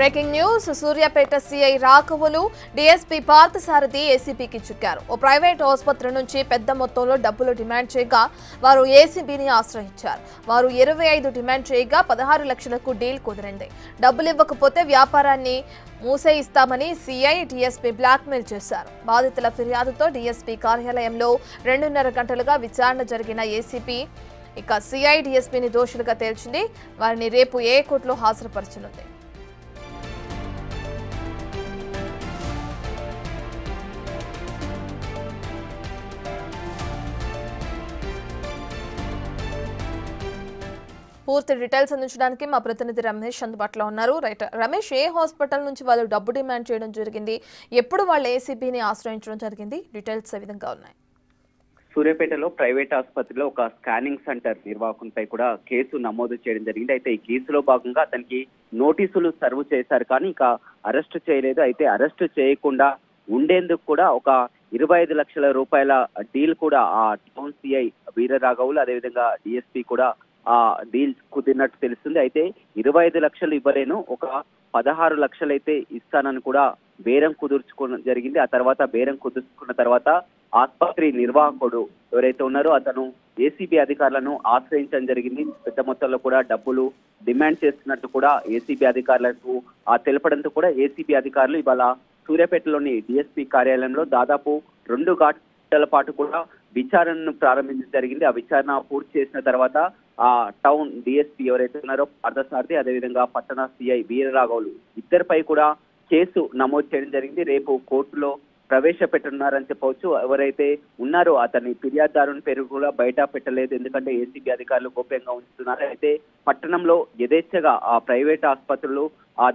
Breaking news Suryapet CI రాఘవులు DSP Parthasarathy ఏసీబీకి చిక్కారు. ఓ ప్రైవేట్ ఆసుపత్రి నుంచి పెద్ద మొత్తంలో డబ్బులు డిమాండ్ చేయగా వారు ఏసీబీని ఆశ్రయించారు. వారు 25 డిమాండ్ చేయగా 16 లక్షలకు డీల్ కుదిరింది. డబ్బులు ఇవ్వకపోతే వ్యాపారాన్ని మూసేయిస్తామని సీఐ డీఎస్పీ బ్లాక్మెయిల్ చేశారు. బాధితుల ఫిర్యాదుతో డీఎస్పీ కార్యాలయంలో 2.5 గంటలుగా విచారణ జరిగిన ఏసీబీ ఇక సీఐ డీఎస్పీని దోషులుగా తేల్చింది. వారిని రేపు ఏ కోర్టులో హాజరుపరచనుంది. పూర్తి డీటెయిల్స్ అందించడానికి మా ప్రతినిధి రమేష్ అందుబాటులో ఉన్నారు. రైట్ రమేష్, ఏ హాస్పిటల్ నుంచి వాళ్ళు డబ్బు డిమాండ్ చేయడం జరిగింది, ఎప్పుడు వాళ్ళు ఏసీబీని ఆశ్రయించడం జరిగింది, డీటెయిల్స్ ఏ విధంగా ఉన్నాయి? సూర్యాపేటలో ప్రైవేట్ ఆసుపత్రిలో ఒక స్కానింగ్ సెంటర్ నిర్వాహకునిపై కూడా కేసు నమోదు చేయడం జరిగింది. అయితే ఈ కేసులో భాగంగా అతనికి నోటీసులు సర్వ్ చేశారు, కానీ ఇంకా అరెస్ట్ చేయలేదు. అయితే అరెస్ట్ చేయకుండా ఉండేందుకు కూడా ఒక 25 లక్షల రూపాయల డీల్ కూడా ఆ టౌన్ సిఐ వీరరాఘవులు అదేవిధంగా డిఎస్పీ కూడా ఆ డీల్ కుదిరినట్టు తెలుస్తుంది. అయితే 25 లక్షలు ఇవ్వలేను, ఒక 16 లక్షలు అయితే ఇస్తానని కూడా బేరం కుదుర్చుకోవడం జరిగింది. ఆ తర్వాత బేరం కుదుర్చుకున్న తర్వాత ఆసుపత్రి నిర్వాహకుడు ఎవరైతే ఉన్నారో అతను ఏసీబీ అధికారులను ఆశ్రయించడం జరిగింది. పెద్ద మొత్తంలో కూడా డబ్బులు డిమాండ్ చేస్తున్నట్టు కూడా ఏసీబీ అధికారులకు తెలపడంతో కూడా ఏసీబీ అధికారులు ఇవాళ సూర్యాపేటలోని డిఎస్పీ కార్యాలయంలో దాదాపు 2 గంటల పాటు కూడా విచారణను ప్రారంభించడం జరిగింది. ఆ విచారణ పూర్తి చేసిన తర్వాత ఆ టౌన్ డిఎస్పీ ఎవరైతే ఉన్నారో పార్థసారథి అదేవిధంగా పట్టణ సిఐ వీరరాఘవులు ఇద్దరిపై కూడా కేసు నమోదు చేయడం జరిగింది. రేపు కోర్టులో ప్రవేశపెట్టనున్నారని చెప్పవచ్చు. ఎవరైతే ఉన్నారో అతని ఫిర్యాదుదారుని పేరు కూడా బయట పెట్టలేదు, ఎందుకంటే ఏసీబీ అధికారులు గోప్యంగా ఉంచుతున్నారు. అయితే పట్టణంలో యథేచ్ఛగా ఆ ప్రైవేట్ ఆసుపత్రులు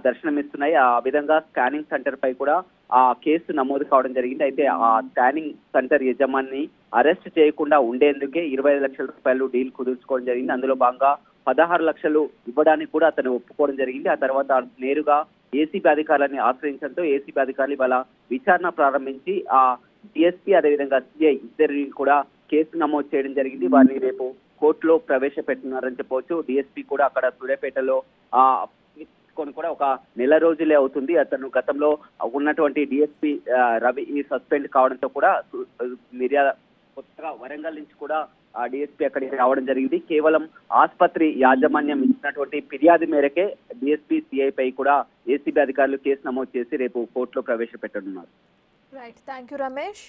దర్శనమిస్తున్నాయి. ఆ విధంగా స్కానింగ్ సెంటర్ పై కూడా ఆ కేసు నమోదు కావడం జరిగింది. అయితే ఆ స్కానింగ్ సెంటర్ యజమాని అరెస్ట్ చేయకుండా ఉండేందుకే 25 లక్షల రూపాయలు డీల్ కుదుర్చుకోవడం జరిగింది. అందులో భాగంగా 16 లక్షలు ఇవ్వడానికి కూడా అతను ఒప్పుకోవడం జరిగింది. ఆ తర్వాత నేరుగా ఏసీబీ అధికారులని ఆశ్రయించడంతో ఏసీబీ అధికారులు ఇవాళ విచారణ ప్రారంభించి ఆ డిఎస్పీ అదేవిధంగా సిఐ ఇద్దరిని కూడా కేసు నమోదు చేయడం జరిగింది. వారిని రేపు కోర్టులో ప్రవేశపెట్టున్నారని చెప్పవచ్చు. డిఎస్పీ కూడా అక్కడ సూర్యాపేటలో కూడా ఒక నెల రోజులే అవుతుంది. అతను గతంలో ఉన్నటువంటి డిఎస్పీ రవి సస్పెండ్ కావడంతో కూడా కొత్తగా వరంగల్ నుంచి కూడా ఆ డిఎస్పీ అక్కడికి రావడం జరిగింది. కేవలం ఆసుపత్రి యాజమాన్యం ఇచ్చినటువంటి ఫిర్యాదు మేరకే డిఎస్పీ సిఐ పై కూడా ఏసీబీ అధికారులు కేసు నమోదు చేసి రేపు కోర్టులో ప్రవేశపెట్టనున్నారు. Right, thank you Ramesh.